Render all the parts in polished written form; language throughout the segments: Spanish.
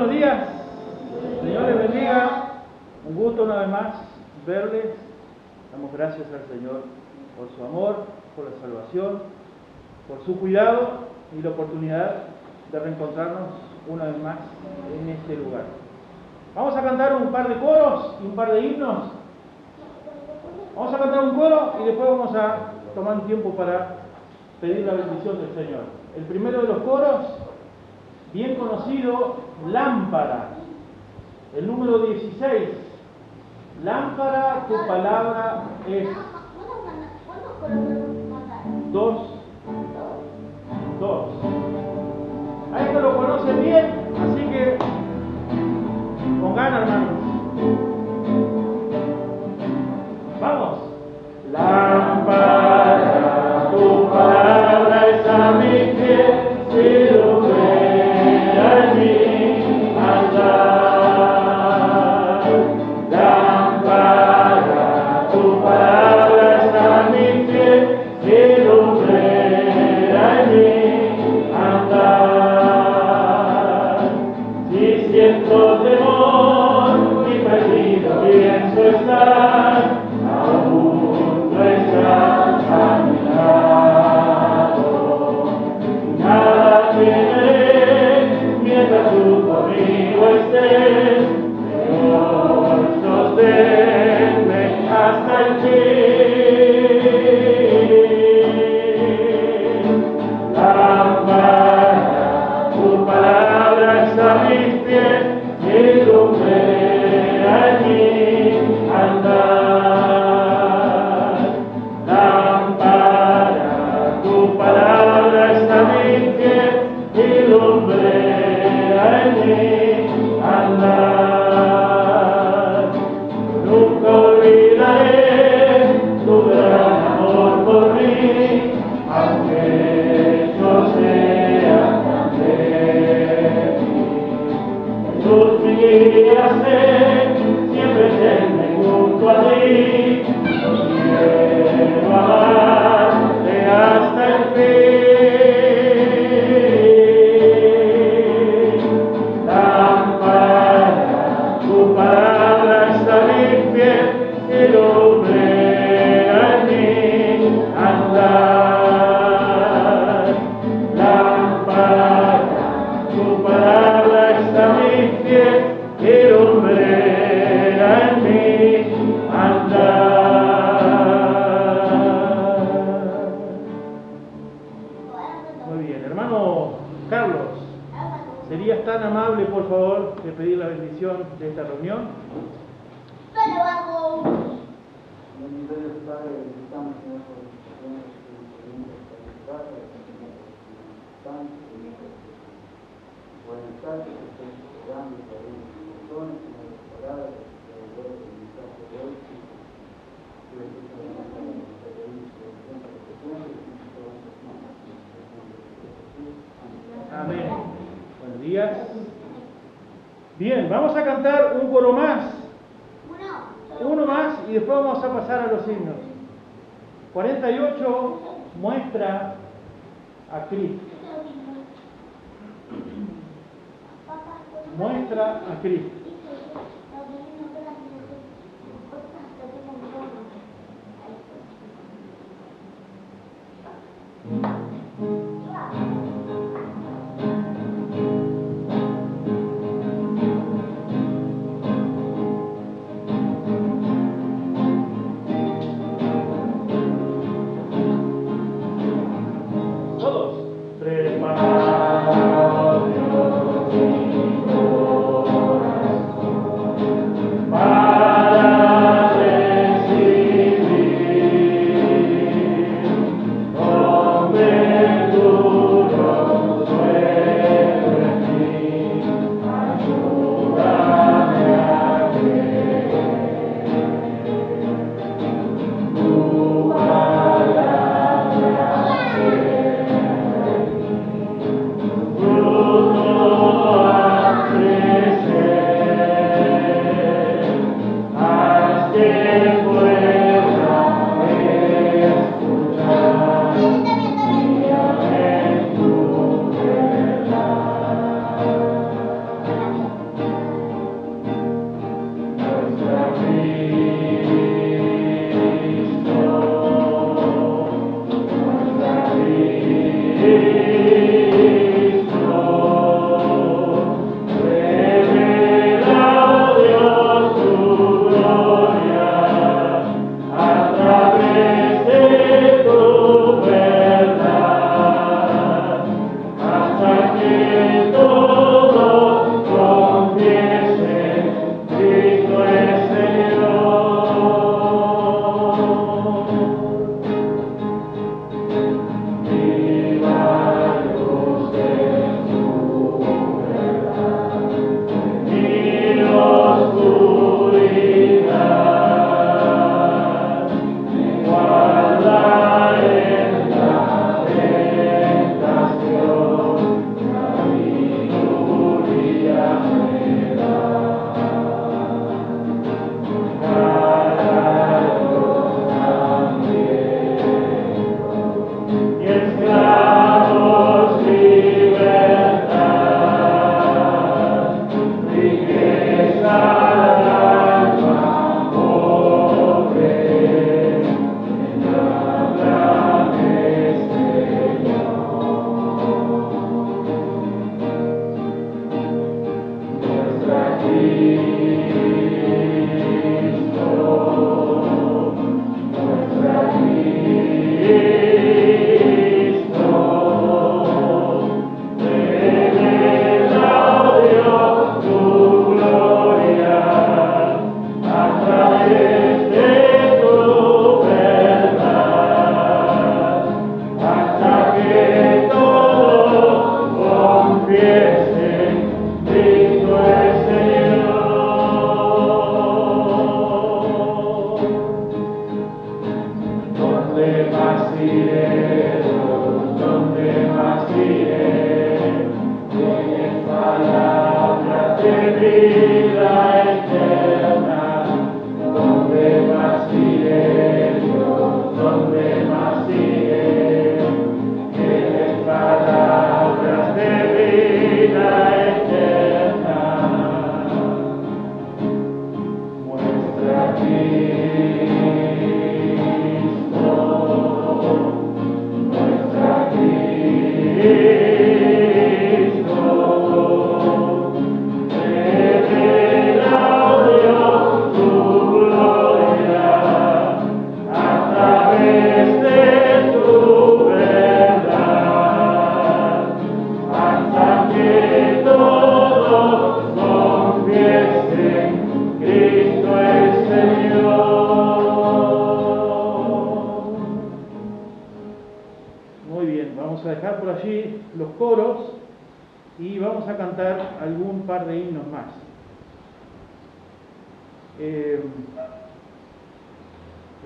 buenos días. Señor les bendiga. Un gusto una vez más verles. Damos gracias al Señor por su amor, por la salvación, por su cuidado y la oportunidad de reencontrarnos una vez más en este lugar. Vamos a cantar un par de coros y un par de himnos. Vamos a cantar un coro y después vamos a tomar un tiempo para pedir la bendición del Señor. El primero de los coros, bien conocido, Lámpara. El número 16. Lámpara, tu palabra es. Dos. A esto lo conocen bien, así que con ganas, hermanos. Vamos. Lámpara, tu palabra es a mi pie, si lo fuera en mí andar. Lámpara, tu palabra es a mi pie, si lo fuera en mí andar. Si siento temor y perdido pienso estar, aún no estás a mi lado. Nada temeré mientras tú conmigo estés. Señor, sosténme hasta el fin. Lámpara, tu palabra es a mis pies, y lumbrera en mí andar. Lámpara, tu palabra es a mis pies, y lumbrera en mí andar. Nunca olvidaré tu gran amor por mí, aunque yo sea tan débil. Jesús, mi guía sé, siempre tenme junto a ti. Yo quiero amarte hasta el fin. Lámpara, tu palabra está mis pies, y lumbrera en mí andar. Lámpara, tu palabra está mis pies, y lumbrera en mí andar. Muy bien, hermano Carlos, ¿serías tan amable, por favor, de pedir la bendición de esta reunión? Buenas tardes, estoy orando por algunas personas, una palabra, que el mensaje de hoy, Amén. Buenos días. Bien, vamos a cantar un coro más. Uno más y después vamos a pasar a los himnos. 48 muestra a Cristo. Muestra a Cristo. Todos. Prepara Dios mi corazón para recibir con ventura suelo en mí. Ayúdame a creer. Tu palabra sea en mí. los coros y vamos a cantar algún par de himnos más.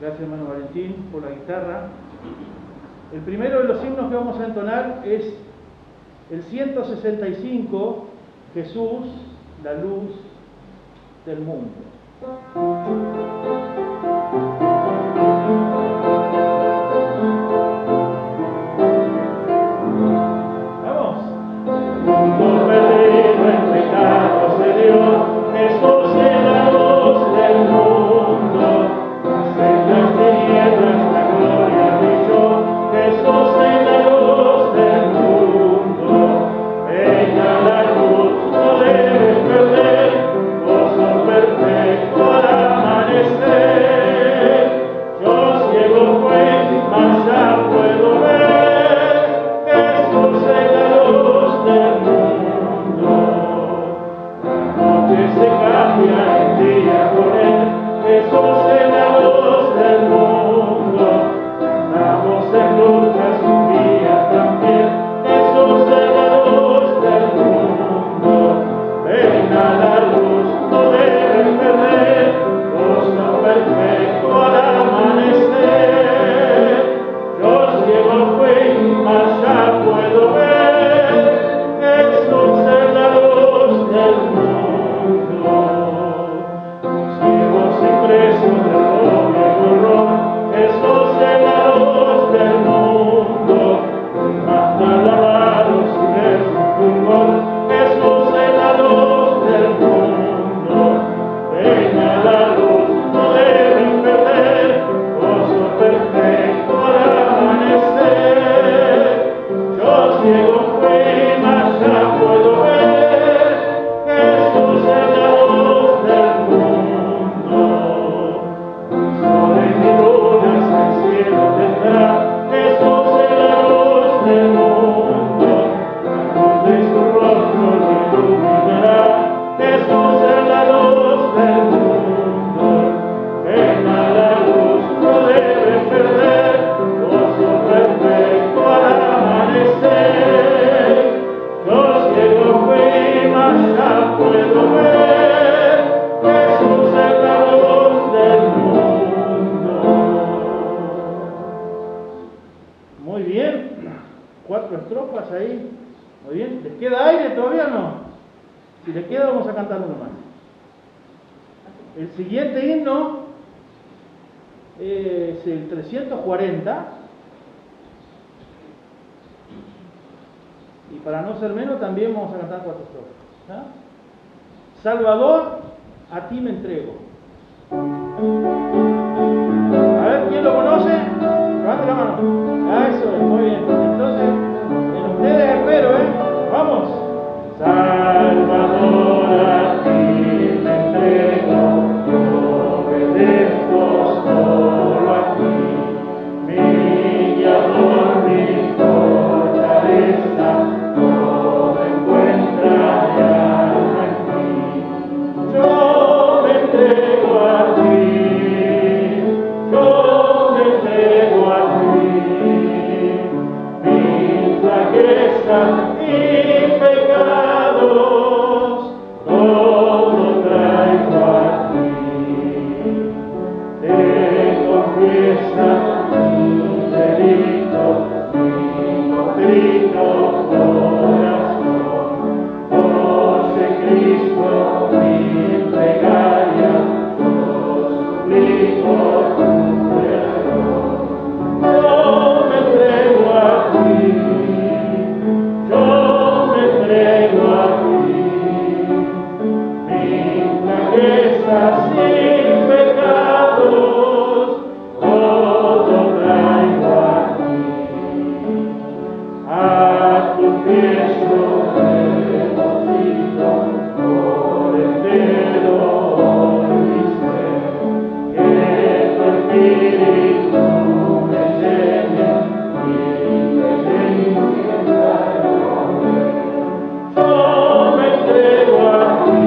Gracias, hermano Valentín, por la guitarra. El primero de los himnos que vamos a entonar es el 165, Jesús, la luz del mundo. Vamos. Mundo perdido en pecados de Dios, Jesús es la luz del mundo. En las tinieblas la gloria brilló, Jesús es la luz del mundo. Venga la luz, no debe perder, gozo perfecto al amanecer. Yo ciego fui, mas ya puedo ver, Jesús es la luz del mundo. La noche se cambia en día con él, Jesús es la luz del mundo. Andamos en luchas un día también, Jesús es la luz del mundo. Venga la luz, no deben perder, gozo perfecto al amanecer. Yo ciego fui, mas ya puedo ver, Jesús es la luz del mundo. Ciegos y presos del doble horror, Jesús es la luz del mundo. Mata lavados y de su fulgor, Jesús es la luz del mundo. Venga la luz, no deben perder, gozo perfecto al amanecer. Yo ciego fui, mas ya puedo ver, Jesús es la luz del mundo. Sol en mi luna el cielo tendrá, Jesús es la luz del mundo. La luz de su rostro lo iluminará, Jesús es la luz del mundo. Venga la luz, no debe perder, gozo perfecto al amanecer. Yo ciego fui, mas ya puedo ver, Jesús es la luz del mundo. Muy bien, 4 estrofas ahí. Muy bien, ¿les queda aire todavía o no? Si les queda, vamos a cantar uno más. El siguiente himno es el 340. Y para no ser menos, también vamos a cantar 4 estrofas. ¿Ah? Salvador, a ti me entrego. A ver, ¿quién lo conoce? Levante la mano. Ah, eso es, muy bien. Entonces, en ustedes espero, Vamos. Salvador, a ti me entrego, yo obedezco solo a ti. Mi guiador, mi fortaleza, todo encuentra ya en ti. Yo me entrego a ti, yo me entrego a ti. Mi flaqueza y pecados, todo traigo a ti. Te confiesa mi delito, mi contrito corazón. Oye Cristo mi plegaria, yo suplico tu perdón. Yo me entrego a ti, yo me entrego a ti. Mi flaqueza sin pecados, todo traigo a ti. A tu pies yo me deposito, por entero hoy mi ser. Que tu espíritu me llene y me llene. Yo me entrego a ti,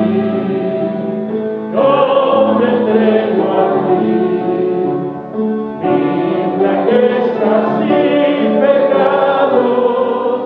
yo me entrego a ti. Mi flaqueza sin pecados,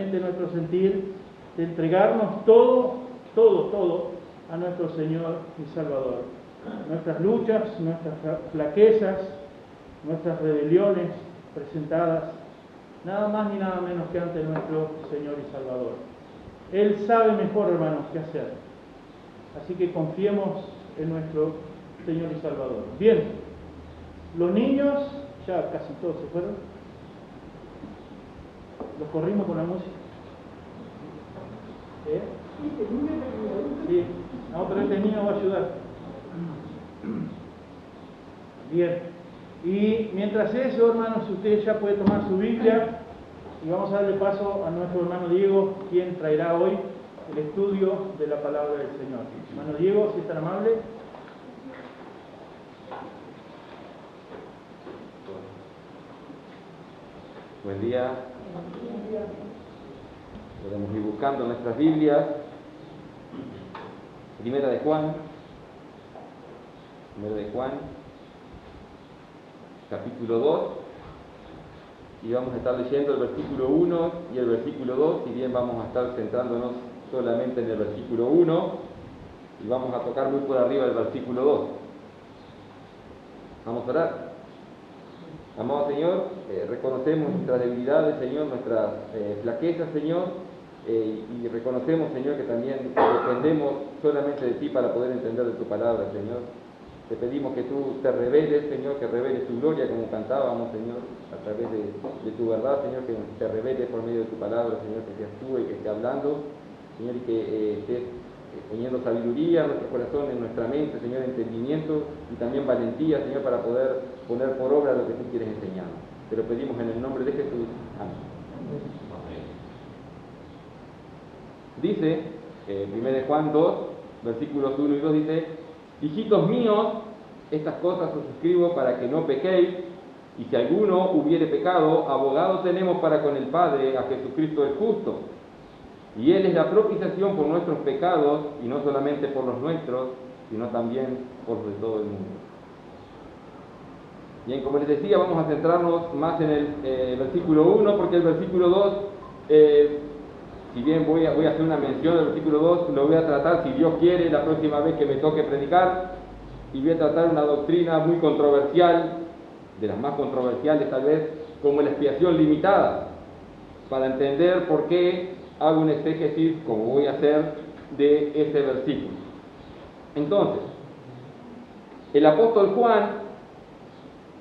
mente, nuestro sentir, de entregarnos todo a nuestro Señor y Salvador. Nuestras luchas, nuestras flaquezas, nuestras rebeliones presentadas, nada más ni nada menos que ante nuestro Señor y Salvador. Él sabe mejor, hermanos, qué hacer. Así que confiemos en nuestro Señor y Salvador. Bien, los niños, ya casi todos se fueron. ¿Los corrimos con la música? Sí, no, pero este niño va a ayudar. Bien, y mientras eso, hermanos, usted ya puede tomar su Biblia y vamos a darle paso a nuestro hermano Diego, quien traerá hoy el estudio de la palabra del Señor. Hermano Diego, si es tan amable. Buen día. Podemos ir buscando nuestras Biblias. Primera de Juan, capítulo 2, y vamos a estar leyendo el versículo 1 y el versículo 2, si bien vamos a estar centrándonos solamente en el versículo 1, y vamos a tocar muy por arriba el versículo 2. Vamos a orar. Amado Señor, reconocemos nuestras debilidades, Señor, nuestras flaquezas, Señor, y reconocemos, Señor, que también dependemos solamente de Ti para poder entender de Tu palabra, Señor. Te pedimos que Tú te reveles, Señor, que reveles Tu gloria como cantábamos, Señor, a través de Tu verdad, Señor, que te reveles por medio de Tu palabra, Señor, que seas Tú el que esté hablando, Señor, y que estés poniendo sabiduría en nuestro corazón, en nuestra mente, Señor, entendimiento y también valentía, Señor, para poder poner por obra lo que Tú quieres enseñarnos. Te lo pedimos en el nombre de Jesús. Amén. Dice, 1 Juan 2, versículos 1 y 2, dice: hijitos míos, estas cosas os escribo para que no pequéis, y si alguno hubiere pecado, abogado tenemos para con el Padre, a Jesucristo el justo. Y Él es la propiciación por nuestros pecados, y no solamente por los nuestros, sino también por los de todo el mundo. Bien, como les decía, vamos a centrarnos más en el versículo 1, porque el versículo 2, si bien voy a hacer una mención del versículo 2, lo voy a tratar, si Dios quiere, la próxima vez que me toque predicar, y voy a tratar una doctrina muy controversial, de las más controversiales tal vez, como la expiación limitada, para entender por qué hago un exégesis, como voy a hacer, de ese versículo. Entonces, el apóstol Juan,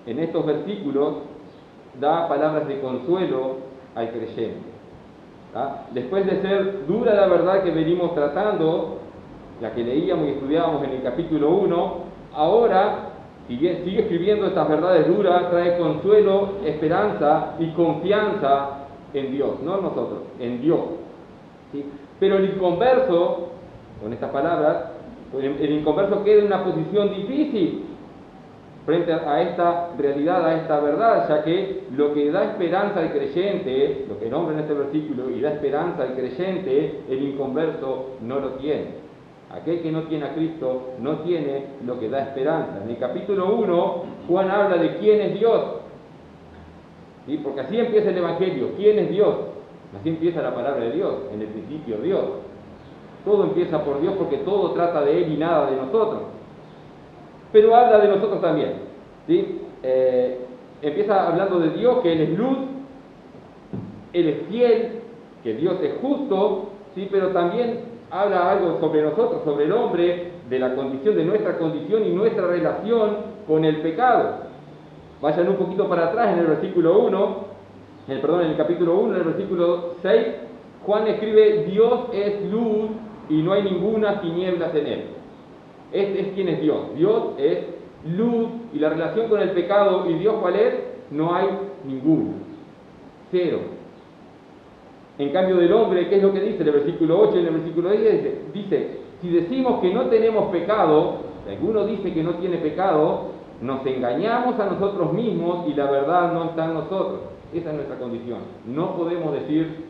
en estos versículos, da palabras de consuelo al creyente. Después de ser dura la verdad que venimos tratando, la que leíamos y estudiábamos en el capítulo 1, ahora sigue escribiendo estas verdades duras, trae consuelo, esperanza y confianza en Dios, no en nosotros, en Dios. ¿Sí? Pero el inconverso, con estas palabras, el inconverso queda en una posición difícil frente a esta realidad, a esta verdad, ya que lo que da esperanza al creyente, lo que nombra en este versículo, y da esperanza al creyente, el inconverso no lo tiene. Aquel que no tiene a Cristo no tiene lo que da esperanza. En el capítulo 1, Juan habla de quién es Dios. ¿Sí? Porque así empieza el Evangelio. ¿Quién es Dios? Así empieza la palabra de Dios. En el principio Dios. Todo empieza por Dios porque todo trata de Él y nada de nosotros. Pero habla de nosotros también. ¿Sí? Empieza hablando de Dios, que Él es luz, Él es fiel, que Dios es justo, ¿sí? Pero también habla algo sobre nosotros, sobre el hombre, de la condición, de nuestra condición y nuestra relación con el pecado. Vayan un poquito para atrás en el versículo 1, en el capítulo 1, en el versículo 6, Juan escribe: Dios es luz y no hay ninguna tinieblas en Él. Este es quien es Dios. Dios es luz, y la relación con el pecado y Dios, ¿cuál es? No hay ninguna. Cero. En cambio del hombre, ¿qué es lo que dice? En el versículo 8 y en el versículo 10 dice: si decimos que no tenemos pecado, si alguno dice que no tiene pecado, nos engañamos a nosotros mismos y la verdad no está en nosotros. Esa es nuestra condición. No podemos decir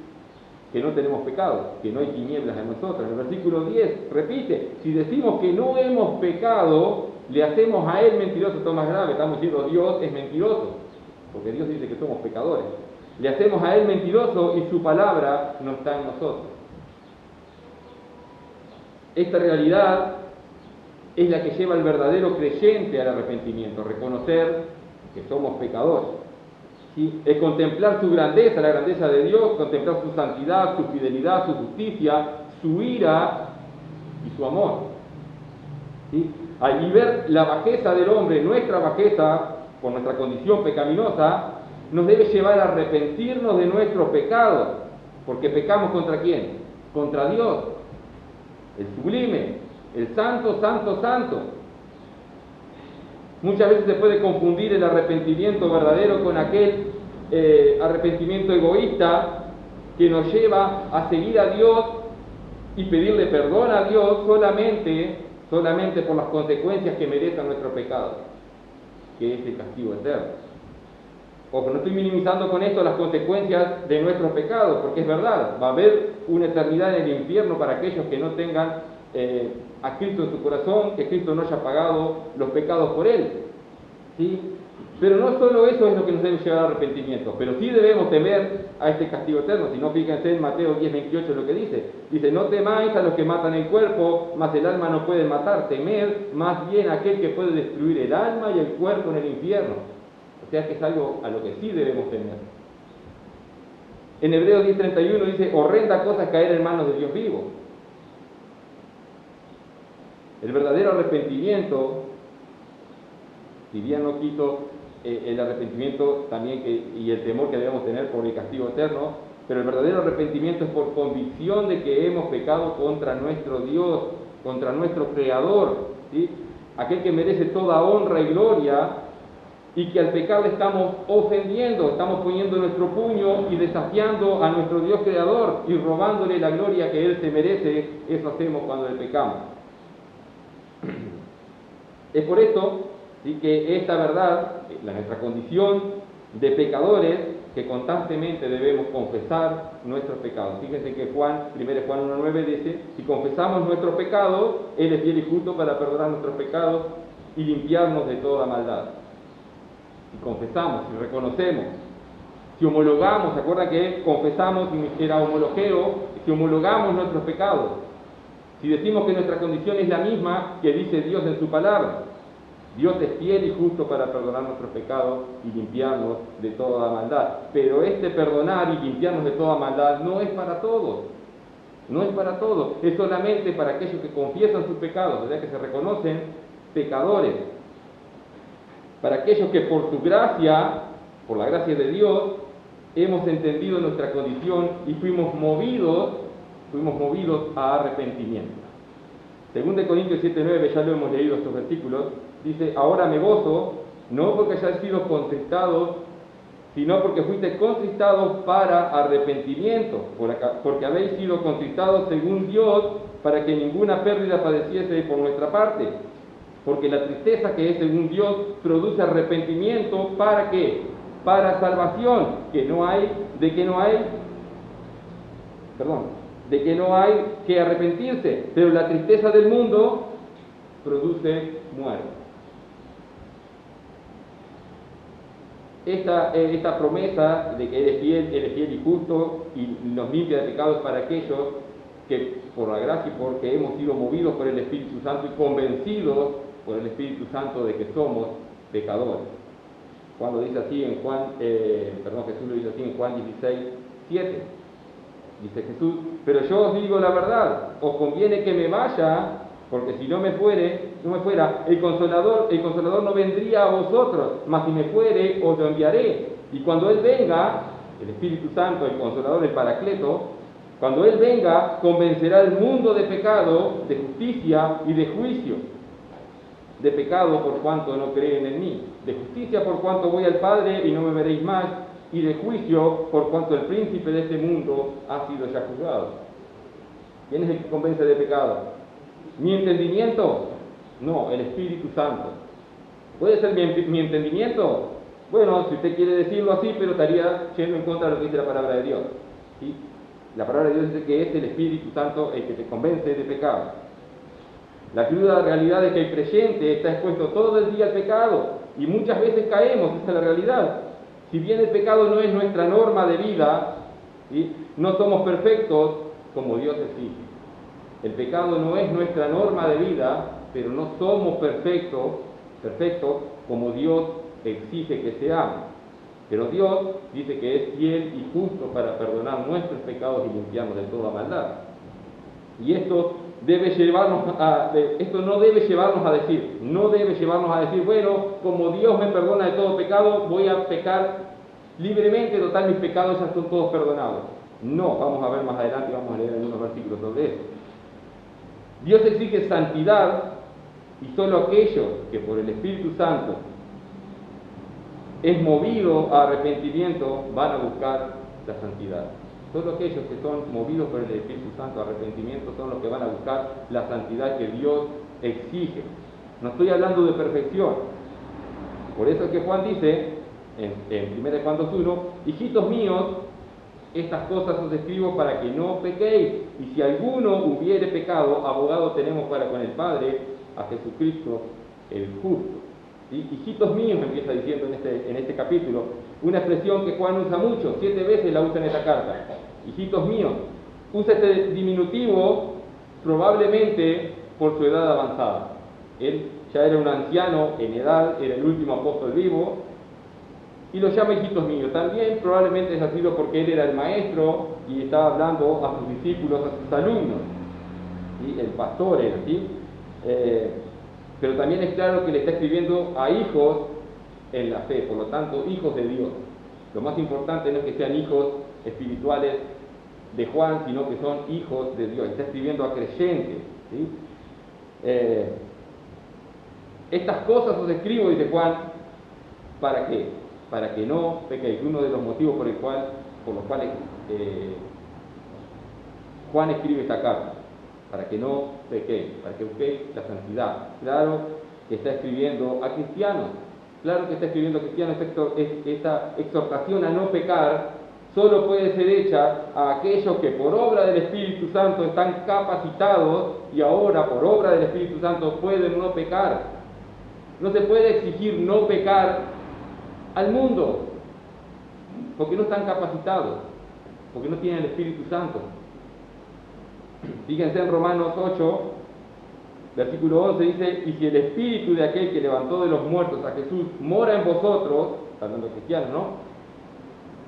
que no tenemos pecado, que no hay tinieblas en nosotros. En el versículo 10 repite: si decimos que no hemos pecado, le hacemos a Él mentiroso. Esto es más grave, estamos diciendo Dios es mentiroso, porque Dios dice que somos pecadores. Le hacemos a Él mentiroso y su palabra no está en nosotros. Esta realidad es la que lleva al verdadero creyente al arrepentimiento, reconocer que somos pecadores. ¿Sí? Es contemplar su grandeza, la grandeza de Dios, contemplar su santidad, su fidelidad, su justicia, su ira y su amor. ¿Sí? Y ver la bajeza del hombre, nuestra bajeza, por nuestra condición pecaminosa, nos debe llevar a arrepentirnos de nuestros pecados, porque pecamos ¿contra quién? Contra Dios, el sublime, el santo, santo, santo. Muchas veces se puede confundir el arrepentimiento verdadero con aquel arrepentimiento egoísta que nos lleva a seguir a Dios y pedirle perdón a Dios solamente por las consecuencias que merecen nuestro pecado, que es el castigo eterno. Ojo, no estoy minimizando con esto las consecuencias de nuestros pecados, porque es verdad, va a haber una eternidad en el infierno para aquellos que no tengan a Cristo en su corazón, que Cristo no haya pagado los pecados por Él. ¿Sí? Pero no solo eso es lo que nos debe llevar al arrepentimiento, pero sí debemos temer a este castigo eterno. Si no, fíjense en Mateo 10:28 lo que dice, no temáis a los que matan el cuerpo, mas el alma no puede matar, temed más bien a aquel que puede destruir el alma y el cuerpo en el infierno. O sea que es algo a lo que sí debemos temer. En Hebreos 10:31 dice, horrenda cosa es caer en manos de Dios vivo. El verdadero arrepentimiento, si bien no quito el arrepentimiento también y el temor que debemos tener por el castigo eterno, pero el verdadero arrepentimiento es por convicción de que hemos pecado contra nuestro Dios, contra nuestro Creador, ¿sí? Aquel que merece toda honra y gloria, y que al pecar le estamos ofendiendo, estamos poniendo nuestro puño y desafiando a nuestro Dios Creador y robándole la gloria que Él se merece. Eso hacemos cuando le pecamos. Es por esto, ¿sí?, que esta verdad, nuestra condición de pecadores, que constantemente debemos confesar nuestros pecados. Fíjense que 1 Juan 1:9 dice, si confesamos nuestros pecados, Él es fiel y justo para perdonar nuestros pecados y limpiarnos de toda maldad. Si confesamos, si reconocemos, si homologamos, ¿se acuerdan que confesamos era homologueo? Si homologamos nuestros pecados, si decimos que nuestra condición es la misma que dice Dios en su palabra, Dios es fiel y justo para perdonar nuestros pecados y limpiarnos de toda maldad. Pero este perdonar y limpiarnos de toda maldad no es para todos. No es para todos. Es solamente para aquellos que confiesan sus pecados, o sea, que se reconocen pecadores. Para aquellos que por su gracia, por la gracia de Dios, hemos entendido nuestra condición y fuimos movidos a arrepentimiento. Según de Corintios 7:9, ya lo hemos leído estos versículos, dice, ahora me gozo, no porque hayáis sido contristados, sino porque fuisteis contristados para arrepentimiento, porque habéis sido contristados según Dios, para que ninguna pérdida padeciese por nuestra parte. Porque la tristeza que es según Dios produce arrepentimiento, ¿para qué? Para salvación, de que no hay que arrepentirse, pero la tristeza del mundo produce muerte. Esta promesa de que Él es fiel y justo y nos limpia de pecados para aquellos que por la gracia y porque hemos sido movidos por el Espíritu Santo y convencidos por el Espíritu Santo de que somos pecadores. Cuando dice así en Jesús lo dice así en Juan 16:7. Dice Jesús, pero yo os digo la verdad, os conviene que me vaya, porque si no me fuera, el Consolador no vendría a vosotros, mas si me fuere, os lo enviaré. Y cuando Él venga, el Espíritu Santo, el Consolador, el Paracleto, cuando Él venga, convencerá al mundo de pecado, de justicia y de juicio. De pecado por cuanto no creen en mí, de justicia por cuanto voy al Padre y no me veréis más, y de juicio por cuanto el príncipe de este mundo ha sido ya juzgado. ¿Quién es el que convence de pecado? ¿Mi entendimiento? No, el Espíritu Santo. ¿Puede ser mi entendimiento? Bueno, si usted quiere decirlo así, pero estaría yendo en contra de lo que dice la palabra de Dios. ¿Sí? La palabra de Dios dice que es el Espíritu Santo el que te convence de pecado. La cruda realidad es que el creyente está expuesto todo el día al pecado y muchas veces caemos, esa es la realidad. Si bien el pecado no es nuestra norma de vida, ¿sí?, no somos perfectos como Dios exige. El pecado no es nuestra norma de vida, pero no somos perfectos como Dios exige que seamos. Pero Dios dice que es fiel y justo para perdonar nuestros pecados y limpiarnos de toda maldad. Y esto no debe llevarnos a decir, bueno, como Dios me perdona de todo pecado, voy a pecar libremente, total, mis pecados ya son todos perdonados. No, vamos a ver más adelante, vamos a leer algunos versículos sobre eso. Dios exige santidad, y solo aquellos que por el Espíritu Santo es movido a arrepentimiento van a buscar la santidad. Solo aquellos que son movidos por el Espíritu Santo a arrepentimiento son los que van a buscar la santidad que Dios exige. No estoy hablando de perfección. Por eso es que Juan dice, en 1 Juan 2:1, hijitos míos, estas cosas os escribo para que no pequéis. Y si alguno hubiere pecado, abogado tenemos para con el Padre, a Jesucristo el justo. ¿Sí? Hijitos míos, empieza diciendo en este capítulo, una expresión que Juan usa mucho, 7 veces la usa en esta carta. Hijitos míos, usa este diminutivo probablemente por su edad avanzada. Él ya era un anciano en edad, era el último apóstol vivo, y los llama hijitos míos. También probablemente ha sido porque él era el maestro y estaba hablando a sus discípulos, a sus alumnos. ¿Sí? El pastor era, ¿sí? Pero también es claro que le está escribiendo a hijos en la fe, por lo tanto, hijos de Dios. Lo más importante no es que sean hijos espirituales de Juan, sino que son hijos de Dios. Está escribiendo a creyentes, ¿sí? Estas cosas os escribo, dice Juan, ¿para qué? Para que no pequéis. Uno de los motivos por los cuales Juan escribe esta carta, para que no pequéis, para que busquéis la santidad. Claro que está escribiendo a cristianos, esta exhortación a no pecar solo puede ser hecha a aquellos que por obra del Espíritu Santo están capacitados y ahora por obra del Espíritu Santo pueden no pecar. No se puede exigir no pecar al mundo, porque no están capacitados, porque no tienen el Espíritu Santo. Fíjense en Romanos 8, versículo 11, dice, y si el Espíritu de aquel que levantó de los muertos a Jesús mora en vosotros, hablando de cristianos, ¿no?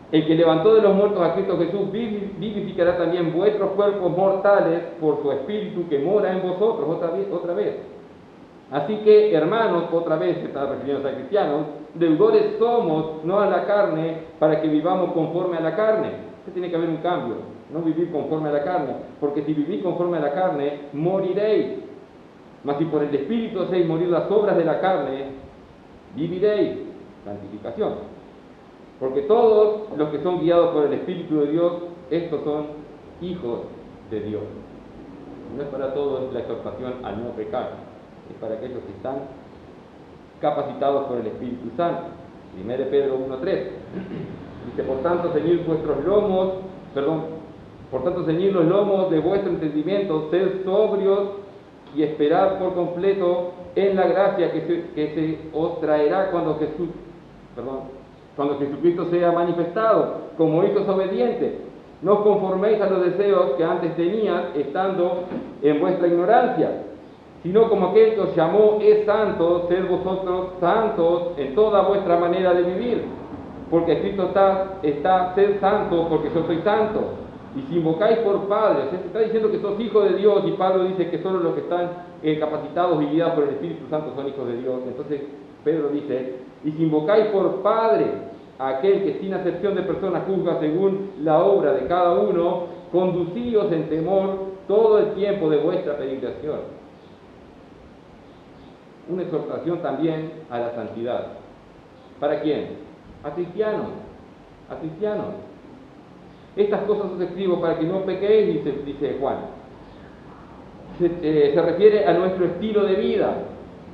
El que levantó de los muertos a Cristo Jesús vivificará también vuestros cuerpos mortales por su Espíritu que mora en vosotros, otra vez. Así que, hermanos, otra vez se está refiriendo a cristianos, deudores somos, no a la carne, para que vivamos conforme a la carne. Tiene que haber un cambio, no vivir conforme a la carne, porque si vivís conforme a la carne, moriréis. Mas si por el Espíritu hacéis morir las obras de la carne, viviréis. Santificación. Porque todos los que son guiados por el Espíritu de Dios, estos son hijos de Dios. No es para todos la exhortación a no pecar, es para aquellos que están capacitados por el Espíritu Santo. 1 Pedro 1:3 dice, por tanto ceñid los lomos de vuestro entendimiento, sed sobrios y esperad por completo en la gracia que se os traerá cuando Jesucristo sea manifestado, como hijos obedientes. No os conforméis a los deseos que antes tenías estando en vuestra ignorancia, sino como aquel que os llamó es santo, sed vosotros santos en toda vuestra manera de vivir, porque escrito está sed santo porque yo soy santo. Y si invocáis por Padre, se está diciendo que sos hijos de Dios, y Pablo dice que solo los que están capacitados y guiados por el Espíritu Santo son hijos de Dios. Entonces Pedro dice, y si invocáis por Padre a aquel que sin acepción de personas juzga según la obra de cada uno, conducíos en temor todo el tiempo de vuestra peregrinación. Una exhortación también a la santidad. ¿Para quién? A cristianos. Estas cosas os escribo para que no pequéis, dice Juan. Se refiere a nuestro estilo de vida,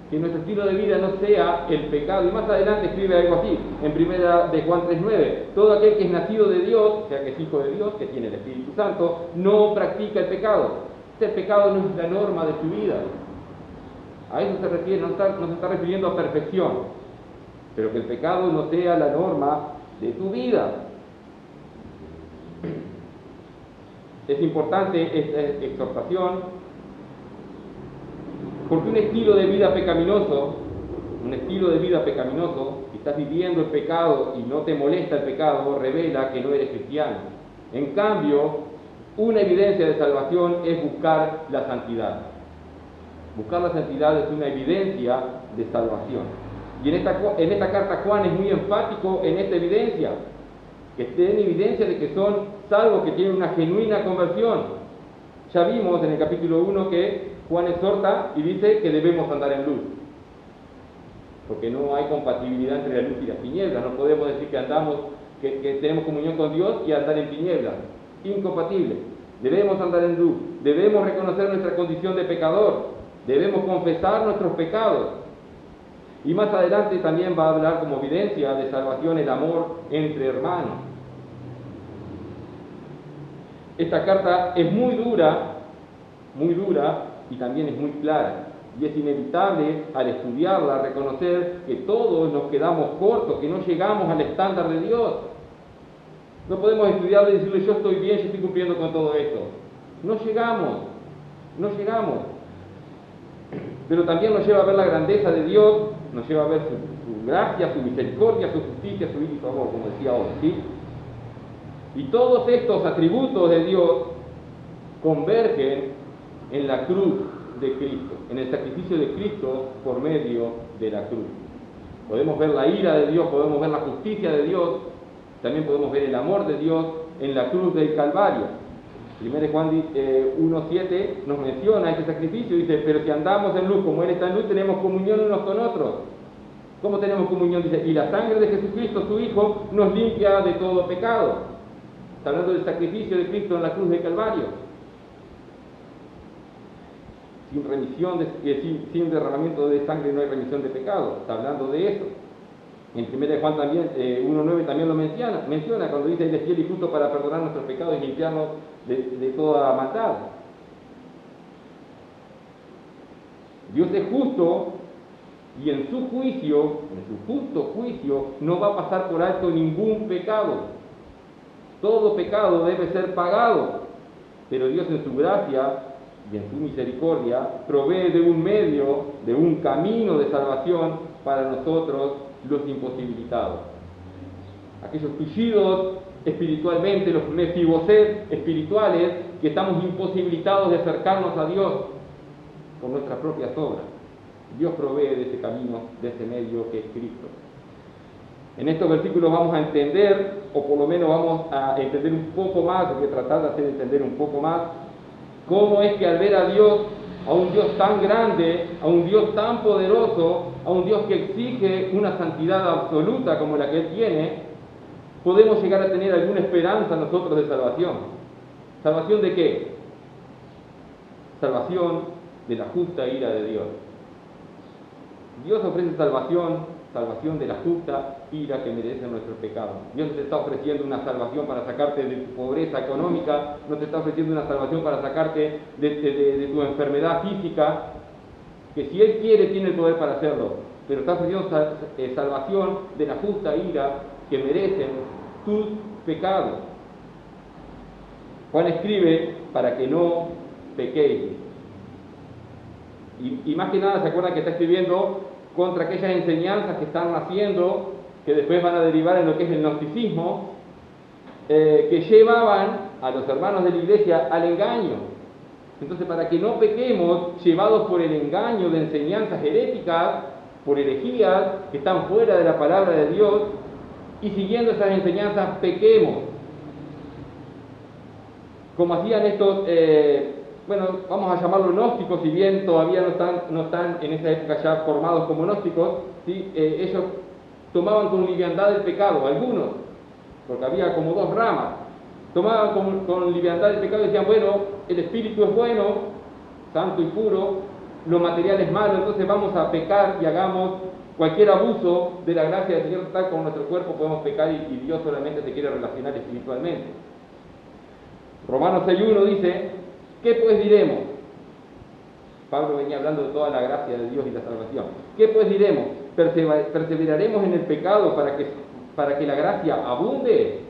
que nuestro estilo de vida no sea el pecado. Y más adelante escribe algo así, en 1 de Juan 3:9. Todo aquel que es nacido de Dios, o sea que es hijo de Dios, que tiene el Espíritu Santo, no practica el pecado. El pecado no es la norma de su vida. A eso se refiere, no se está refiriendo a perfección, pero que el pecado no sea la norma de tu vida. Es importante esta exhortación porque un estilo de vida pecaminoso, si estás viviendo el pecado y no te molesta el pecado, revela que no eres cristiano. En cambio, una evidencia de salvación es buscar la santidad. Buscar la santidad es una evidencia de salvación. Y en esta carta Juan es muy enfático en esta evidencia, que esté en evidencia de que son salvos, que tienen una genuina conversión. Ya vimos en el capítulo 1 que Juan exhorta y dice que debemos andar en luz, porque no hay compatibilidad entre la luz y las tinieblas. No podemos decir que tenemos comunión con Dios y andar en tinieblas. Incompatible. Debemos andar en luz, debemos reconocer nuestra condición de pecador, debemos confesar nuestros pecados. Y más adelante también va a hablar como evidencia de salvación el amor entre hermanos. Esta carta es muy dura y también es muy clara. Y es inevitable al estudiarla reconocer que todos nos quedamos cortos, que no llegamos al estándar de Dios. No podemos estudiarla y decirle yo estoy bien, yo estoy cumpliendo con todo esto. No llegamos. Pero también nos lleva a ver la grandeza de Dios, nos lleva a ver su gracia, su misericordia, su justicia, su vida y su amor, como decía hoy, ¿sí? Y todos estos atributos de Dios convergen en la cruz de Cristo, en el sacrificio de Cristo por medio de la cruz. Podemos ver la ira de Dios, podemos ver la justicia de Dios, también podemos ver el amor de Dios en la cruz del Calvario. 1 Juan 1:7 nos menciona este sacrificio, dice, pero si andamos en luz como Él está en luz, tenemos comunión unos con otros. ¿Cómo tenemos comunión? Dice, y la sangre de Jesucristo, su Hijo, nos limpia de todo pecado. Está hablando del sacrificio de Cristo en la cruz del Calvario. Sin remisión, sin derramamiento de sangre no hay remisión de pecado. Está hablando de eso. En 1 Juan también, 1:9 también lo menciona cuando dice, Él es fiel y justo para perdonar nuestros pecados y limpiarnos de toda maldad. Dios es justo y en su justo juicio, no va a pasar por alto ningún pecado. Todo pecado debe ser pagado, pero Dios en su gracia y en su misericordia provee de un medio, de un camino de salvación para nosotros los imposibilitados. Aquellos tullidos espiritualmente, los Mefiboset espirituales, que estamos imposibilitados de acercarnos a Dios por nuestras propias obras. Dios provee de ese camino, de ese medio que es Cristo. En estos versículos vamos a entender, o por lo menos vamos a entender un poco más, o que tratar de hacer entender un poco más, cómo es que al ver a Dios, a un Dios tan grande, a un Dios tan poderoso, a un Dios que exige una santidad absoluta como la que Él tiene, podemos llegar a tener alguna esperanza nosotros de salvación. ¿Salvación de qué? Salvación de la justa ira de Dios. Dios ofrece salvación de la justa ira que merecen nuestros pecados. Dios no te está ofreciendo una salvación para sacarte de tu pobreza económica, no te está ofreciendo una salvación para sacarte de tu enfermedad física, que si Él quiere tiene el poder para hacerlo, pero está ofreciendo salvación de la justa ira que merecen tus pecados. Juan escribe para que no pequéis. Y más que nada se acuerdan que está escribiendo contra aquellas enseñanzas que están naciendo, que después van a derivar en lo que es el gnosticismo, que llevaban a los hermanos de la iglesia al engaño. Entonces, para que no pequemos, llevados por el engaño de enseñanzas heréticas, por herejías que están fuera de la palabra de Dios, y siguiendo esas enseñanzas pequemos. Como hacían estos, vamos a llamarlos gnósticos, si bien todavía no están en esa época ya formados como gnósticos, ¿sí? Ellos tomaban con liviandad el pecado, algunos, porque había como dos ramas, tomaban con liviandad el pecado y decían, bueno, el espíritu es bueno, santo y puro, lo material es malo, entonces vamos a pecar y hagamos cualquier abuso de la gracia del Señor, tal como nuestro cuerpo podemos pecar y Dios solamente se quiere relacionar espiritualmente. Romanos 6:1 dice, ¿qué pues diremos? Pablo venía hablando de toda la gracia de Dios y la salvación. ¿Qué pues diremos? ¿Perseveraremos en el pecado para que para que la gracia abunde?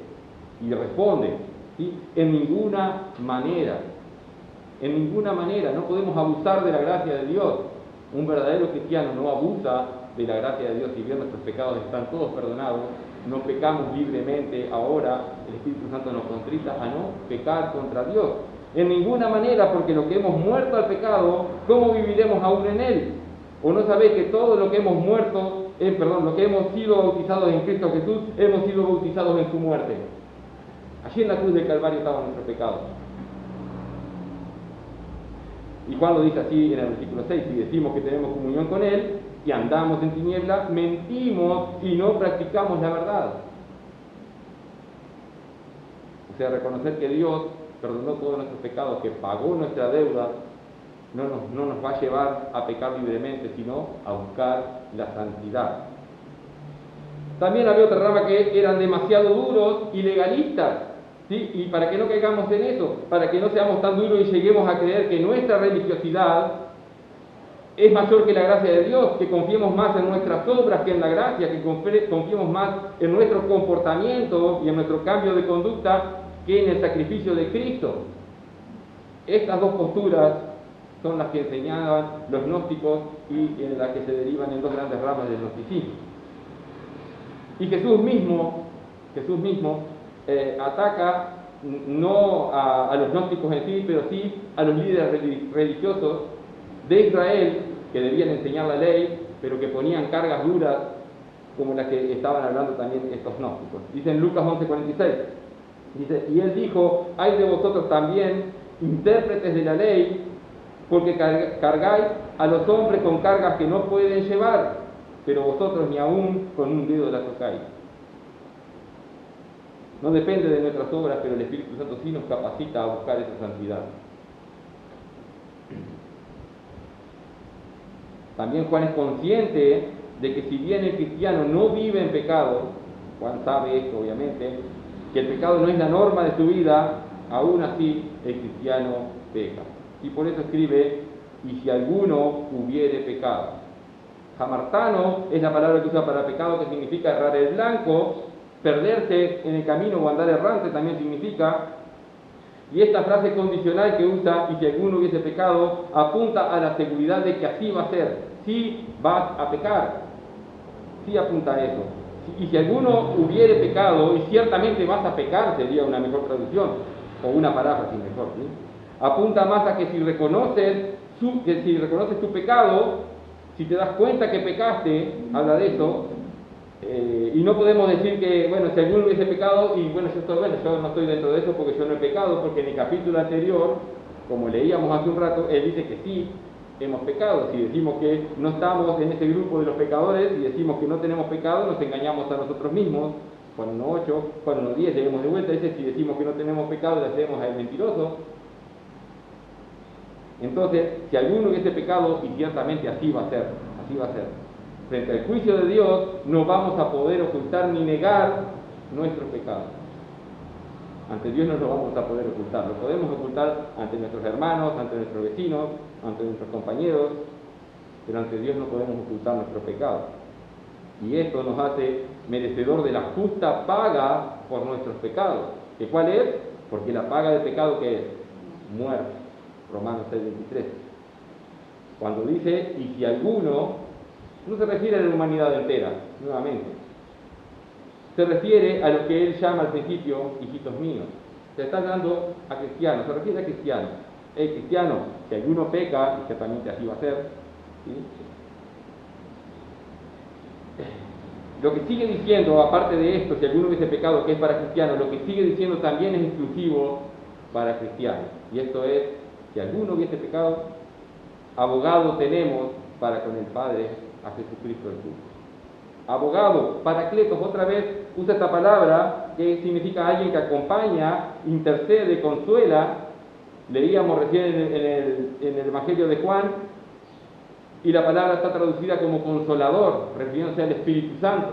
Y responde, ¿sí? En ninguna manera. En ninguna manera. No podemos abusar de la gracia de Dios. Un verdadero cristiano no abusa de la gracia de Dios. Si bien nuestros pecados están todos perdonados, no pecamos libremente. Ahora el Espíritu Santo nos contrita a no pecar contra Dios. En ninguna manera, porque lo que hemos muerto al pecado, ¿cómo viviremos aún en él? ¿O no sabéis que todo lo que hemos muerto, lo que hemos sido bautizados en Cristo Jesús, hemos sido bautizados en su muerte? Allí en la cruz del Calvario estaban nuestros pecados. Y Juan lo dice así en el versículo 6, si decimos que tenemos comunión con Él y andamos en tinieblas, mentimos y no practicamos la verdad. O sea, reconocer que Dios perdonó todos nuestros pecados, que pagó nuestra deuda, no nos va a llevar a pecar libremente, sino a buscar la santidad. También había otra rama que eran demasiado duros y legalistas, ¿sí? Y para que no caigamos en eso, para que no seamos tan duros y lleguemos a creer que nuestra religiosidad es mayor que la gracia de Dios, que confiemos más en nuestras obras que en la gracia, que confiemos más en nuestro comportamiento y en nuestro cambio de conducta que en el sacrificio de Cristo. Estas dos posturas son las que enseñaban los gnósticos y en las que se derivan en dos grandes ramas del gnosticismo. Y Jesús mismo ataca no a los gnósticos en sí, pero sí a los líderes religiosos de Israel que debían enseñar la ley, pero que ponían cargas duras como las que estaban hablando también estos gnósticos. Dice en Lucas 11:46, dice, y él dijo, hay de vosotros también, intérpretes de la ley, porque cargáis a los hombres con cargas que no pueden llevar, pero vosotros ni aún con un dedo la tocáis. No depende de nuestras obras, pero el Espíritu Santo sí nos capacita a buscar esa santidad. También Juan es consciente de que si bien el cristiano no vive en pecado, Juan sabe esto obviamente, que el pecado no es la norma de su vida, aún así el cristiano peca. Y por eso escribe, y si alguno hubiere pecado. Hamartano es la palabra que usa para pecado, que significa errar el blanco, perderse en el camino o andar errante también significa. Y esta frase condicional que usa, y si alguno hubiese pecado, apunta a la seguridad de que así va a ser. Si vas a pecar, sí apunta a eso. Y si alguno hubiere pecado, y ciertamente vas a pecar, sería una mejor traducción, o una paráfrasis mejor, ¿sí? Apunta más a que si reconoces tu pecado, si te das cuenta que pecaste, habla de eso, y no podemos decir que, bueno, si alguno hubiese pecado, y bueno, yo no estoy dentro de eso porque yo no he pecado, porque en el capítulo anterior, como leíamos hace un rato, él dice que sí hemos pecado. Si decimos que no estamos en ese grupo de los pecadores y decimos que no tenemos pecado, nos engañamos a nosotros mismos. Juan 1.8, Juan 1.10, lleguemos de vuelta, dice, si decimos que no tenemos pecado, le hacemos al mentiroso. Entonces, si alguno hubiese pecado, y ciertamente así va a ser, frente al juicio de Dios, no vamos a poder ocultar ni negar nuestros pecados. Ante Dios no lo vamos a poder ocultar, lo podemos ocultar ante nuestros hermanos, ante nuestros vecinos, ante nuestros compañeros, pero ante Dios no podemos ocultar nuestros pecados. Y esto nos hace merecedor de la justa paga por nuestros pecados. ¿Que cuál es? Porque la paga del pecado, ¿qué es? Muerte. Romanos 6:23. Cuando dice, y si alguno, no se refiere a la humanidad entera, nuevamente. Se refiere a lo que él llama al principio, hijitos míos. Se está hablando a cristianos, se refiere a cristianos. El cristiano, si alguno peca, y ciertamente así va a ser, ¿sí? Lo que sigue diciendo, aparte de esto, si alguno hubiese pecado, que es para cristianos, lo que sigue diciendo también es exclusivo para cristianos. Y esto es, si alguno hubiese pecado, abogado tenemos para con el Padre, a Jesucristo el justo. Abogado, paracletos, otra vez usa esta palabra que significa alguien que acompaña, intercede, consuela. Leíamos recién en el Evangelio de Juan, y la palabra está traducida como consolador, refiriéndose al Espíritu Santo.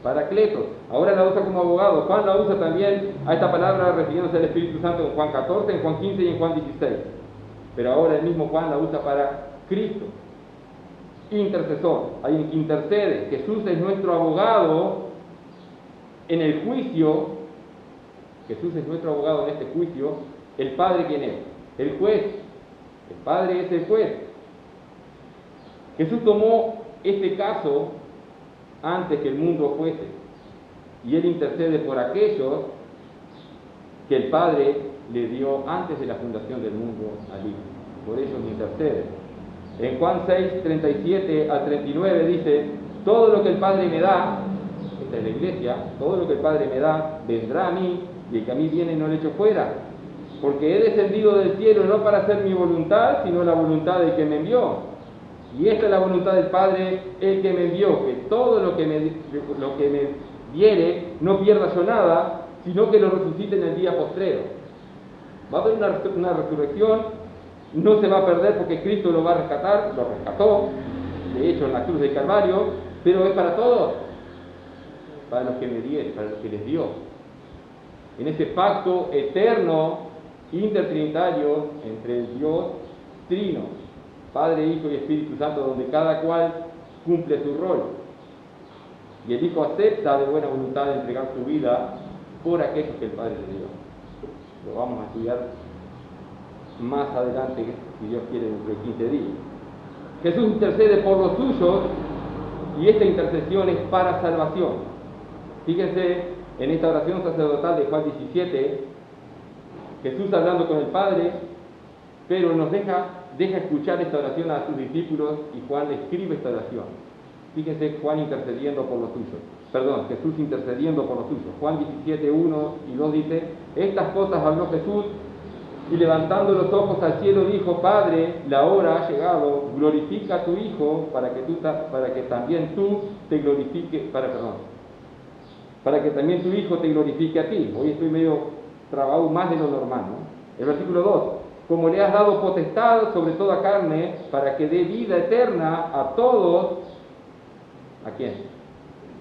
Paracletos, ahora la usa como abogado. Juan la usa también a esta palabra refiriéndose al Espíritu Santo en Juan 14, en Juan 15 y en Juan 16. Pero ahora el mismo Juan la usa para Cristo. Intercesor, alguien que intercede. Jesús es nuestro abogado en el juicio, Jesús es nuestro abogado en este juicio, ¿el Padre quién es? El juez. El Padre es el juez. Jesús tomó este caso antes que el mundo fuese, y Él intercede por aquellos que el Padre le dio antes de la fundación del mundo al Hijo. Por ellos intercede. En Juan 6, 37 al 39 dice: todo lo que el Padre me da, esta es la iglesia, todo lo que el Padre me da vendrá a mí, y el que a mí viene no le echo fuera, porque he descendido del cielo no para hacer mi voluntad, sino la voluntad del que me envió. Y esta es la voluntad del Padre, el que me envió, que todo lo que me diere no pierda yo nada, sino que lo resucite en el día postrero. Va a haber una resurrección, no se va a perder porque Cristo lo va a rescatar, lo rescató, de hecho en la cruz del Calvario, pero es para todos, para los que me dieron, para los que les dio. En ese pacto eterno, intertrinitario, entre el Dios Trino, Padre, Hijo y Espíritu Santo, donde cada cual cumple su rol. Y el Hijo acepta de buena voluntad de entregar su vida por aquellos que el Padre le dio. Lo vamos a estudiar más adelante, si Dios quiere, dentro de 15 días. Jesús intercede por los suyos, y esta intercesión es para salvación. Fíjense en esta oración sacerdotal de Juan 17, Jesús hablando con el Padre, pero nos deja escuchar esta oración a sus discípulos, y Juan le escribe esta oración. Fíjense Juan intercediendo por los suyos. Perdón, Jesús intercediendo por los suyos. Juan 17, 1 y 2 dice: estas cosas habló Jesús, y levantando los ojos al cielo dijo: Padre, la hora ha llegado, glorifica a tu Hijo, para que también tu Hijo te glorifique a ti. Hoy estoy medio trabado más de lo normal, ¿no? El versículo 2: como le has dado potestad sobre toda carne, para que dé vida eterna a todos. ¿A quién?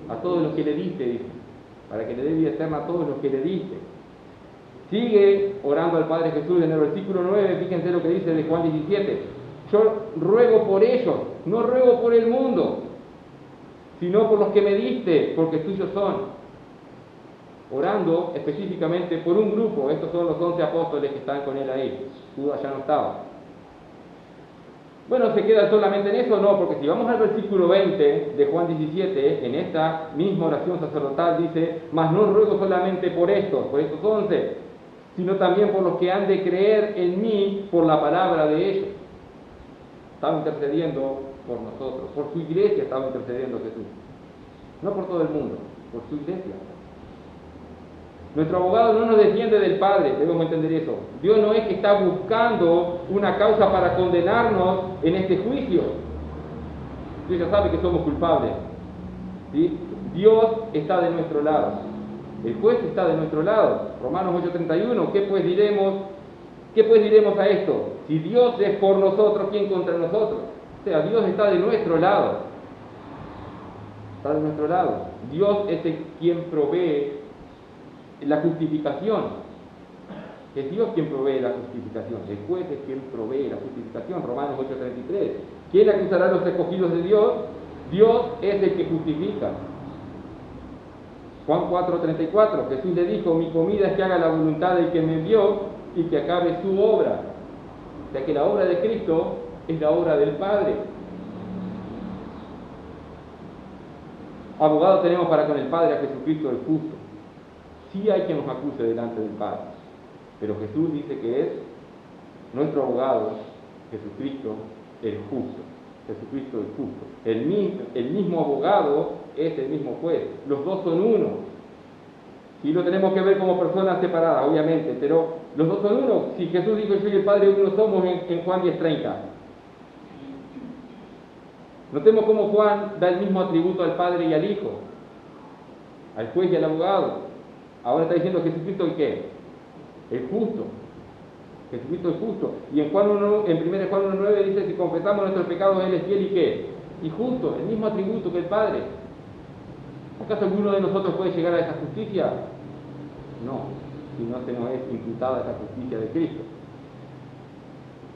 A todos los que le diste, dice. Para que le dé vida eterna a todos los que le diste. Sigue orando al Padre Jesús en el versículo 9, fíjense lo que dice de Juan 17. Yo ruego por ellos, no ruego por el mundo, sino por los que me diste, porque tuyos son. Orando específicamente por un grupo. Estos son los 11 apóstoles que están con él ahí. Judas ya no estaba. Bueno, ¿se queda solamente en eso? No, porque si vamos al versículo 20 de Juan 17, en esta misma oración sacerdotal dice: mas no ruego solamente por estos 11, sino también por los que han de creer en mí por la palabra de ellos. Estaba intercediendo por nosotros, por su iglesia estaba intercediendo Jesús. No por todo el mundo, por su iglesia. Nuestro abogado no nos defiende del Padre, debemos entender eso. Dios no es que está buscando una causa para condenarnos en este juicio. Dios ya sabe que somos culpables, ¿sí? Dios está de nuestro lado. El juez está de nuestro lado. Romanos 8:31, ¿qué pues diremos a esto? Si Dios es por nosotros, ¿quién contra nosotros? O sea, Dios está de nuestro lado. Está de nuestro lado. Dios es el quien provee la justificación. Es Dios quien provee la justificación. El juez es quien provee la justificación. Romanos 8:33. ¿Quién acusará a los escogidos de Dios? Dios es el que justifica. Juan 4:34. Jesús le dijo: mi comida es que haga la voluntad del que me envió y que acabe su obra. O sea que la obra de Cristo es la obra del Padre. Abogado tenemos para con el Padre a Jesucristo el justo. Sí hay quien nos acuse delante del Padre, pero Jesús dice que es nuestro abogado, Jesucristo el justo. Jesucristo el justo. El mismo abogado es el mismo juez. Los dos son uno. Sí lo tenemos que ver como personas separadas, obviamente, pero los dos son uno. Si Jesús dijo: yo y el Padre uno somos, en Juan 10:30. Notemos cómo Juan da el mismo atributo al Padre y al Hijo, al juez y al abogado. Ahora está diciendo Jesucristo el ¿qué? El justo. Jesucristo es justo. Y en 1 Juan 1:9 dice: si confesamos nuestros pecados, Él es fiel y ¿qué? Y justo, el mismo atributo que el Padre. ¿Acaso alguno de nosotros puede llegar a esa justicia? No, si no se nos es imputada esa justicia de Cristo.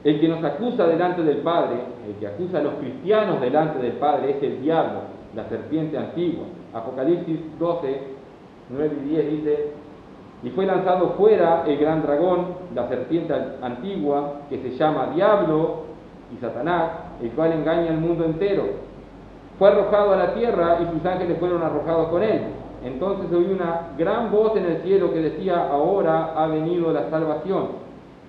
El que nos acusa delante del Padre, el que acusa a los cristianos delante del Padre, es el diablo, la serpiente antigua. Apocalipsis 12, 9 y 10 dice: y fue lanzado fuera el gran dragón, la serpiente antigua, que se llama Diablo y Satanás, el cual engaña al mundo entero. Fue arrojado a la tierra y sus ángeles fueron arrojados con él. Entonces oí una gran voz en el cielo que decía: ahora ha venido la salvación,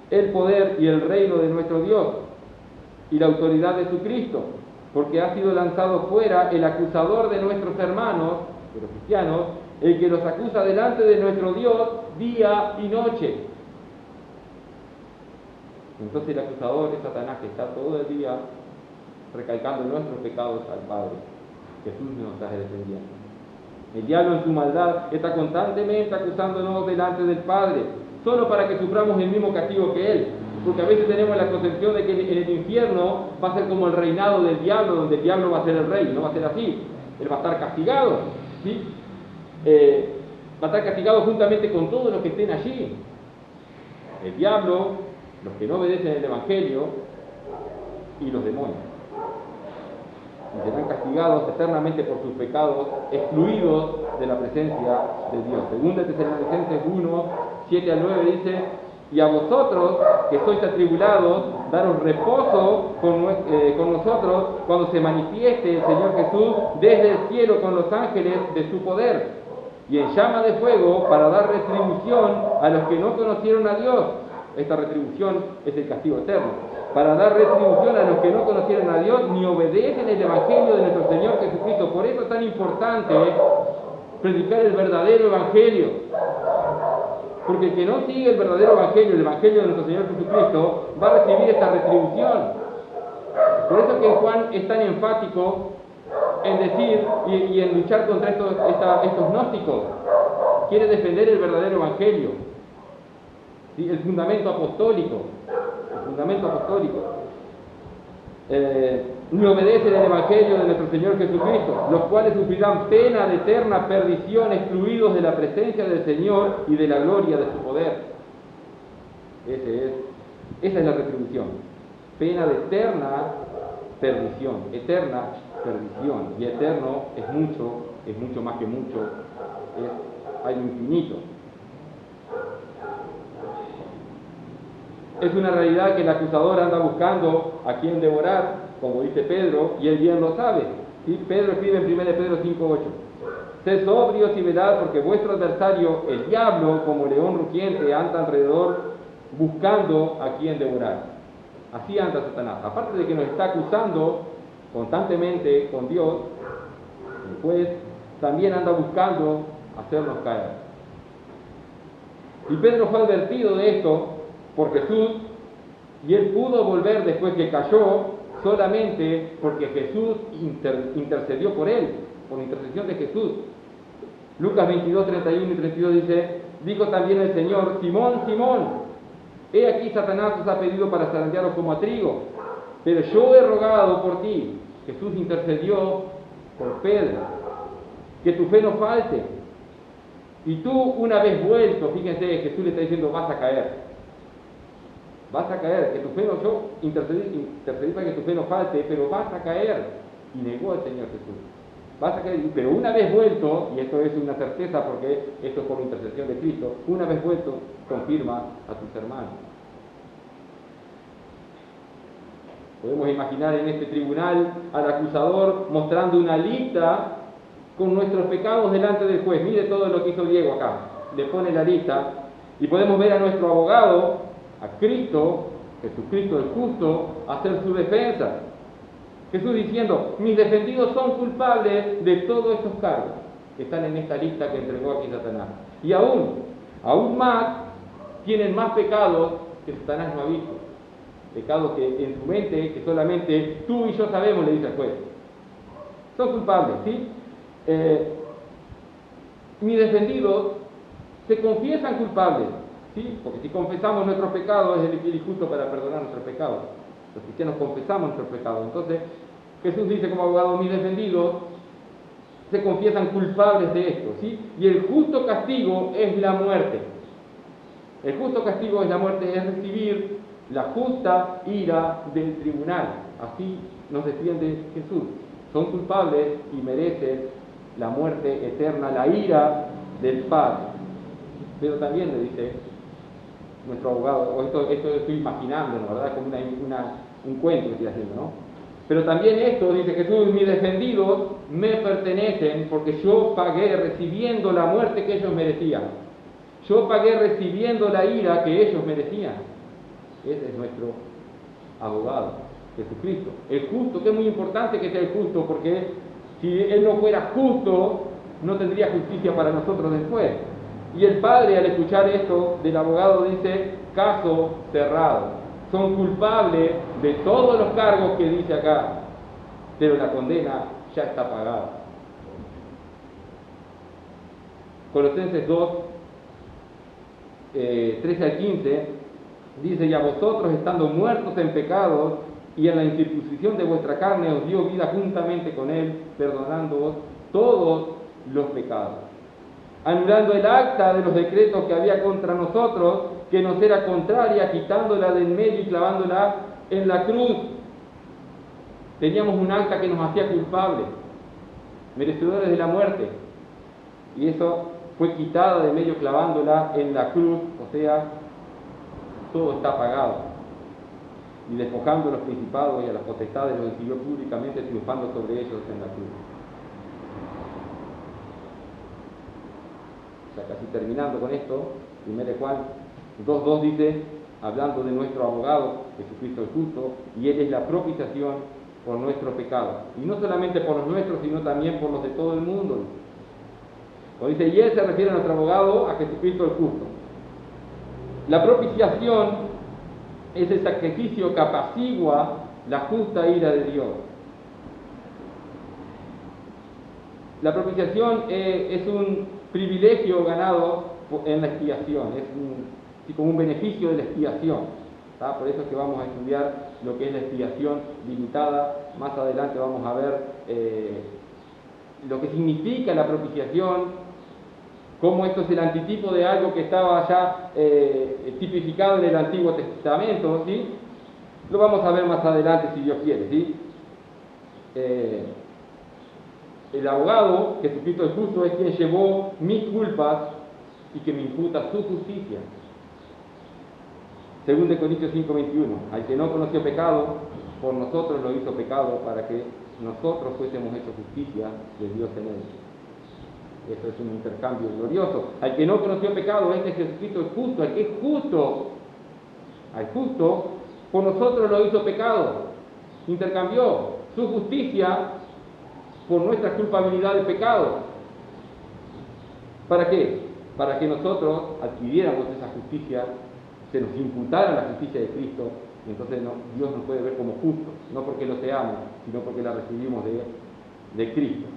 el poder y el reino de nuestro Dios y la autoridad de su Cristo, porque ha sido lanzado fuera el acusador de nuestros hermanos, de los cristianos, el que los acusa delante de nuestro Dios día y noche. Entonces el acusador es Satanás, que está todo el día recalcando nuestros pecados al Padre. Jesús nos está defendiendo. El diablo en su maldad está constantemente acusándonos delante del Padre, solo para que suframos el mismo castigo que Él. Porque a veces tenemos la concepción de que en el infierno va a ser como el reinado del diablo, donde el diablo va a ser el rey. No va a ser así. Él va a estar castigado, ¿sí? Va a estar castigado juntamente con todos los que estén allí. El diablo, los que no obedecen el Evangelio y los demonios. Y serán castigados eternamente por sus pecados, excluidos de la presencia de Dios. Segunda Tesalonicenses 1, 7 al 9 dice: y a vosotros que sois atribulados, daros reposo con nosotros cuando se manifieste el Señor Jesús desde el cielo con los ángeles de su poder y en llama de fuego, para dar retribución a los que no conocieron a Dios. Esta retribución es el castigo eterno. Para dar retribución a los que no conocieron a Dios ni obedecen el Evangelio de nuestro Señor Jesucristo. Por eso es tan importante predicar el verdadero Evangelio. Porque el que no sigue el verdadero Evangelio, el Evangelio de nuestro Señor Jesucristo, va a recibir esta retribución. Por eso que Juan es tan enfático en decir y en luchar contra estos gnósticos. Quiere defender el verdadero Evangelio, ¿sí? El fundamento apostólico. Ni obedecen el Evangelio de nuestro Señor Jesucristo, los cuales sufrirán pena de eterna perdición, excluidos de la presencia del Señor y de la gloria de su poder. Esa es la retribución. Pena de eterna perdición. Y eterno es mucho más que mucho, es algo infinito. Es una realidad que el acusador anda buscando a quien devorar, como dice Pedro, y él bien lo sabe. ¿Sí? Pedro escribe en 1 Pedro 5:8: sed sobrios y velad, porque vuestro adversario, el diablo, como león rugiente, anda alrededor buscando a quien devorar. Así anda Satanás. Aparte de que nos está acusando constantemente con Dios, pues también anda buscando hacernos caer. Y Pedro fue advertido de esto por Jesús, y él pudo volver después que cayó solamente porque Jesús intercedió por él, por intercesión de Jesús. Lucas 22, 31 y 32 dice: dijo también el Señor: Simón, Simón, he aquí Satanás os ha pedido para zarandearos como a trigo, pero yo he rogado por ti. Jesús intercedió por Pedro, que tu fe no falte. Y tú, una vez vuelto, fíjense, Jesús le está diciendo: vas a caer, que tu fe no, yo intercedí para que tu fe no falte, pero vas a caer. Y negó al Señor Jesús: vas a caer, pero una vez vuelto, y esto es una certeza porque esto es por intercesión de Cristo, una vez vuelto, confirma a tus hermanos. Podemos imaginar en este tribunal al acusador mostrando una lista con nuestros pecados delante del juez. Mire todo lo que hizo Diego acá, le pone la lista, y podemos ver a nuestro abogado, a Cristo, Jesucristo el justo, hacer su defensa. Jesús diciendo: mis defendidos son culpables de todos estos cargos que están en esta lista que entregó aquí Satanás. Y aún más, tienen más pecados que Satanás no ha visto. Pecados que en su mente, que solamente tú y yo sabemos, le dice el juez. Son culpables, ¿sí? Mis defendidos se confiesan culpables, ¿sí? Porque si confesamos nuestros pecados, es el fiel y justo para perdonar nuestros pecados. Los cristianos confesamos nuestros pecados. Entonces, Jesús dice como abogado: mis defendidos se confiesan culpables de esto, ¿sí? Y el justo castigo es la muerte. El justo castigo es la muerte, es recibir la justa ira del tribunal. Así nos defiende Jesús. Son culpables y merecen la muerte eterna, la ira del Padre. Pero también le dice nuestro abogado, o esto estoy imaginando, ¿no? ¿Verdad? Como un cuento que estoy haciendo, ¿no? Pero también esto, dice Jesús, mis defendidos me pertenecen porque yo pagué recibiendo la muerte que ellos merecían. Yo pagué recibiendo la ira que ellos merecían. Ese es nuestro abogado, Jesucristo. El justo, que es muy importante que sea el justo, porque si Él no fuera justo, no tendría justicia para nosotros después. Y el Padre, al escuchar esto del abogado, dice, caso cerrado. Son culpables de todos los cargos que dice acá, pero la condena ya está pagada. Colosenses 2, 13 al 15, dice, y a vosotros, estando muertos en pecados y en la incircuncisión de vuestra carne, os dio vida juntamente con Él, perdonándoos todos los pecados, anulando el acta de los decretos que había contra nosotros, que nos era contraria, quitándola del medio y clavándola en la cruz. Teníamos un acta que nos hacía culpables, merecedores de la muerte, y eso fue quitada de medio clavándola en la cruz, o sea, todo está pagado. Y despojando a los principados y a las potestades, los exhibió públicamente, triunfando sobre ellos en la cruz. O sea, casi terminando con esto, 1 Juan 2.2 dice, hablando de nuestro abogado, Jesucristo el justo, y Él es la propiciación por nuestros pecados. Y no solamente por los nuestros, sino también por los de todo el mundo. Cuando dice, y Él se refiere a nuestro abogado, a Jesucristo el justo. La propiciación es el sacrificio que apacigua la justa ira de Dios. La propiciación es un privilegio ganado en la expiación, es como un beneficio de la expiación. ¿Tá? Por eso es que vamos a estudiar lo que es la expiación limitada. Más adelante vamos a ver lo que significa la propiciación, cómo esto es el antitipo de algo que estaba ya tipificado en el Antiguo Testamento, ¿sí? Lo vamos a ver más adelante si Dios quiere, ¿sí? El abogado, Jesucristo el justo, es quien llevó mis culpas y que me imputa su justicia. 2 Corintios 5:21, al que no conoció pecado, por nosotros lo hizo pecado para que nosotros fuésemos hechos justicia de Dios en él. Esto es un intercambio glorioso. Al que no conoció pecado, este Jesucristo es justo, al que es justo, al justo, por nosotros lo hizo pecado. Intercambió su justicia por nuestra culpabilidad de pecado. ¿Para qué? Para que nosotros adquiriéramos esa justicia, se nos imputara la justicia de Cristo, y entonces Dios nos puede ver como justos, no porque lo seamos, sino porque la recibimos de Cristo.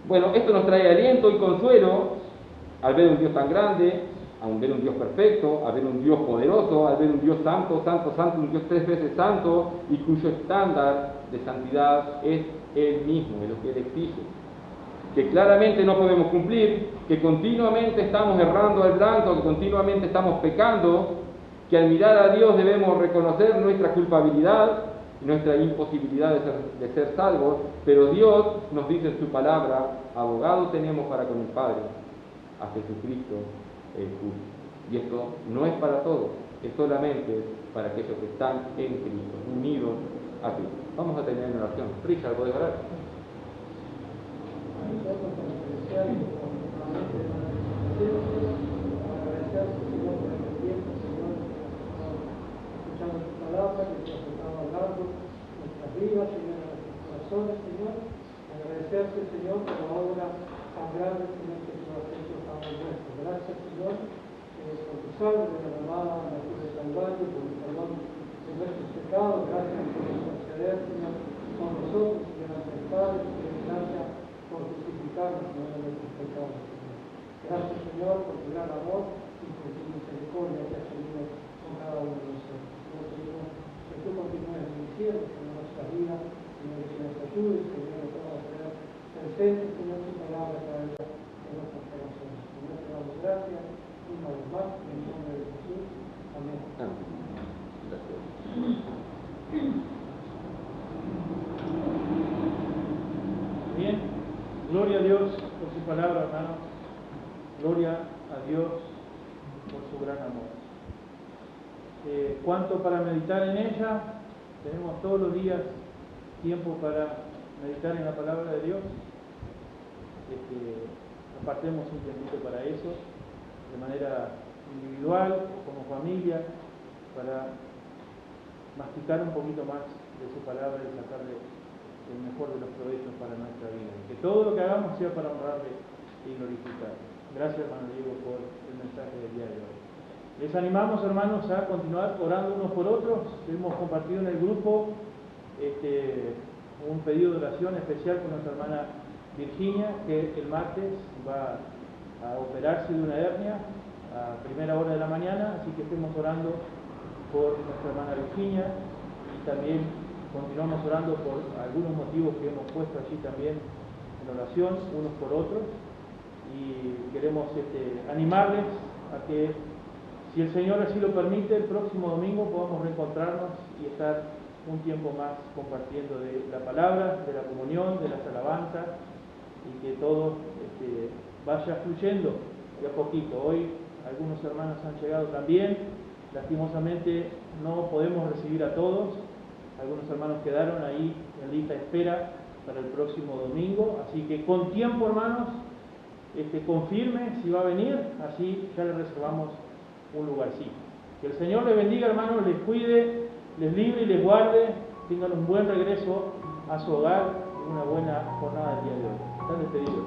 Bueno, esto nos trae aliento y consuelo al ver un Dios tan grande, al ver un Dios perfecto, al ver un Dios poderoso, al ver un Dios santo, santo, santo, un Dios 3 veces santo, y cuyo estándar de santidad es Él mismo, es lo que Él exige, que claramente no podemos cumplir, que continuamente estamos errando al blanco, que continuamente estamos pecando, que al mirar a Dios debemos reconocer nuestra culpabilidad y nuestra imposibilidad de ser salvos, pero Dios nos dice en su palabra, abogado tenemos para con el Padre, a Jesucristo el justo. Y esto no es para todos, es solamente para aquellos que están en Cristo, unidos a Cristo. Vamos a terminar en oración. Richard, ¿podés orar? Vidas, Señor, en nuestros corazones, Señor, agradecerte, Señor, por la obra tan grande, Señor, que tú has hecho a favor nuestro. Gracias, Señor, por tu sangre derramada en la cruz del Calvario, por el perdón de nuestros pecados. Gracias por interceder, Señor, con nosotros, Señor, ante el Padre, Señor, gracias por justificarnos, Señor, de nuestros pecados, Señor. Gracias, Señor, por tu gran amor y por tu misericordia que has tenido con cada uno de nosotros. Señor, pedimos que tú continúes bendiciendo, Señor, vida, Señor, que nos ayude, Señor, que podamos tener presente, Señor, tu palabra cada día en nuestros corazones. Señor, te damos gracias una vez más, en el nombre de Jesús. Amén. Bien, gloria a Dios por su palabra, hermano. Gloria a Dios por su gran amor. ¿Cuánto para meditar en ella? Tenemos todos los días tiempo para meditar en la palabra de Dios. Apartemos un tiempito para eso, de manera individual o como familia, para masticar un poquito más de su palabra y sacarle el mejor de los provechos para nuestra vida. Y que todo lo que hagamos sea para honrarle y glorificarle. Gracias, hermano Diego, por el mensaje del día de hoy. Les animamos, hermanos, a continuar orando unos por otros. Hemos compartido en el grupo un pedido de oración especial con nuestra hermana Virginia, que el martes va a operarse de una hernia a primera hora de la mañana, así que estemos orando por nuestra hermana Virginia y también continuamos orando por algunos motivos que hemos puesto allí también en oración, unos por otros, y queremos animarles a que, si el Señor así lo permite, el próximo domingo podamos reencontrarnos y estar un tiempo más compartiendo de la palabra, de la comunión, de las alabanzas, y que todo vaya fluyendo de a poquito. Hoy algunos hermanos han llegado también, lastimosamente no podemos recibir a todos, algunos hermanos quedaron ahí en lista de espera para el próximo domingo, así que con tiempo, hermanos, confirme si va a venir, así ya le reservamos un lugarcito. Que el Señor les bendiga, hermanos, les cuide, les libre y les guarde, tengan un buen regreso a su hogar y una buena jornada del día de hoy. Están despedidos.